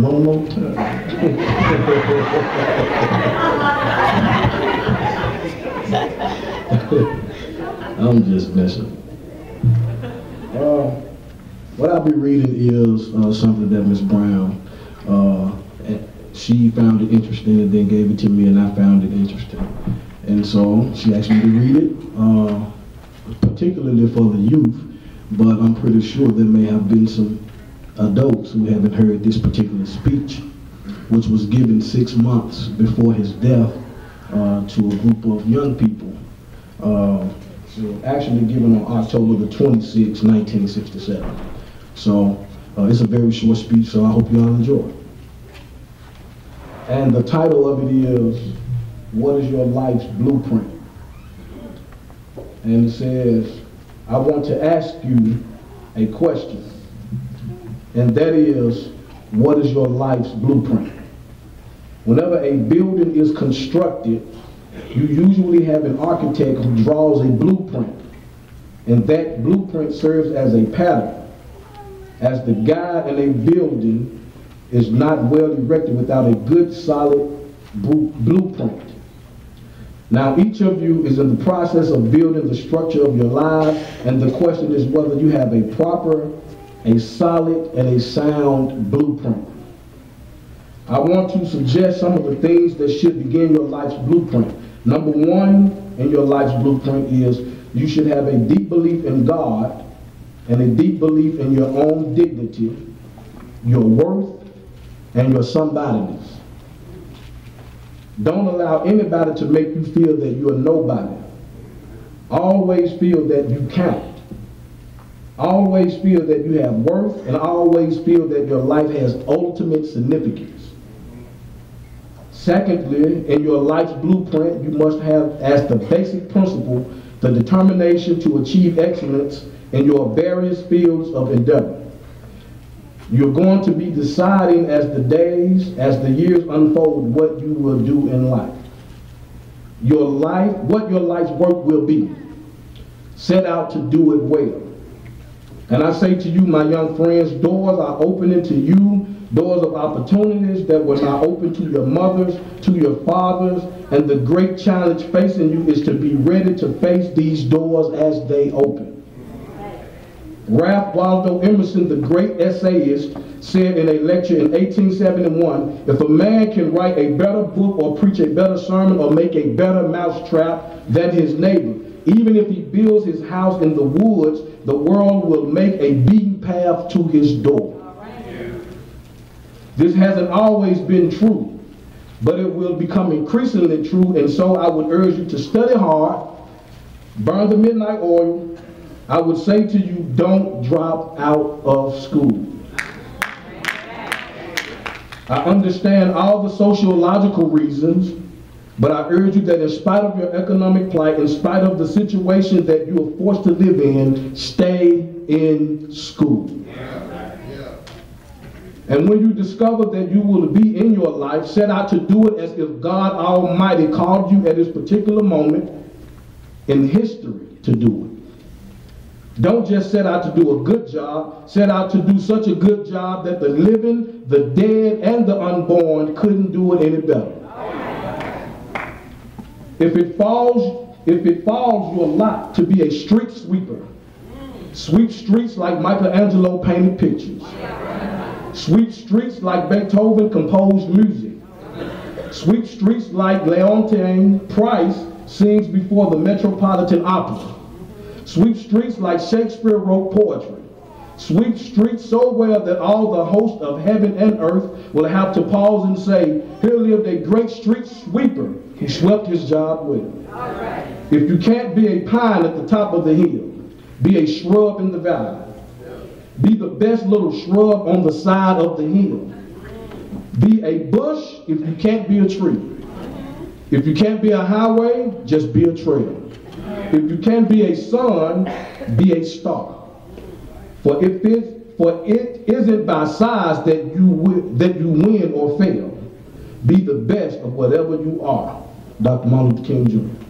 one more time. I'm just messing. What I'll be reading is something that Miss Brown, she found it interesting and then gave it to me, and I found it interesting. And so she asked me to read it, particularly for the youth, but I'm pretty sure there may have been some adults who haven't heard this particular speech, which was given 6 months before his death to a group of young people. So actually given on October the 26th, 1967. So it's a very short speech, so I hope you all enjoy it. And the title of it is, what is your life's blueprint? And it says, I want to ask you a question, and that is, what is your life's blueprint? Whenever a building is constructed, you usually have an architect who draws a blueprint, and that blueprint serves as a pattern, as the guide in a building is not well erected without a good, solid blueprint. Now, each of you is in the process of building the structure of your lives, and the question is whether you have a proper, a solid, and a sound blueprint. I want to suggest some of the things that should begin your life's blueprint. Number one in your life's blueprint is you should have a deep belief in God and a deep belief in your own dignity, your worth, and your somebodyness. Don't allow anybody to make you feel that you're nobody. Always feel that you count. Always feel that you have worth, and always feel that your life has ultimate significance. Secondly, in your life's blueprint, you must have as the basic principle the determination to achieve excellence in your various fields of endeavor. You're going to be deciding as the days, as the years unfold, what you will do in life. Your life, what your life's work will be. Set out to do it well. And I say to you, my young friends, doors are opening to you, doors of opportunities that were not open to your mothers, to your fathers, and the great challenge facing you is to be ready to face these doors as they open. Ralph Waldo Emerson, the great essayist, said in a lecture in 1871, if a man can write a better book or preach a better sermon or make a better mousetrap than his neighbor, even if he builds his house in the woods, the world will make a beaten path to his door. This hasn't always been true, but it will become increasingly true, and so I would urge you to study hard, burn the midnight oil. I would say to you, don't drop out of school. I understand all the sociological reasons, but I urge you that in spite of your economic plight, in spite of the situation that you are forced to live in, stay in school. And when you discover that you will be in your life, set out to do it as if God Almighty called you at this particular moment in history to do it. Don't just set out to do a good job, set out to do such a good job that the living, the dead, and the unborn couldn't do it any better. If it falls your lot to be a street sweeper, sweep streets like Michelangelo painted pictures. Sweep streets like Beethoven composed music. Sweep streets like Leontyne Price sings before the Metropolitan Opera. Sweep streets like Shakespeare wrote poetry. Sweep streets so well that all the hosts of heaven and earth will have to pause and say, here lived a great street sweeper who swept his job well. If you can't be a pine at the top of the hill, be a shrub in the valley. Be the best little shrub on the side of the hill. Be a bush if you can't be a tree. If you can't be a highway, just be a trail. If you can't be a sun, be a star. For it isn't by size that you win or fail. Be the best of whatever you are. Dr. Martin Luther King Jr.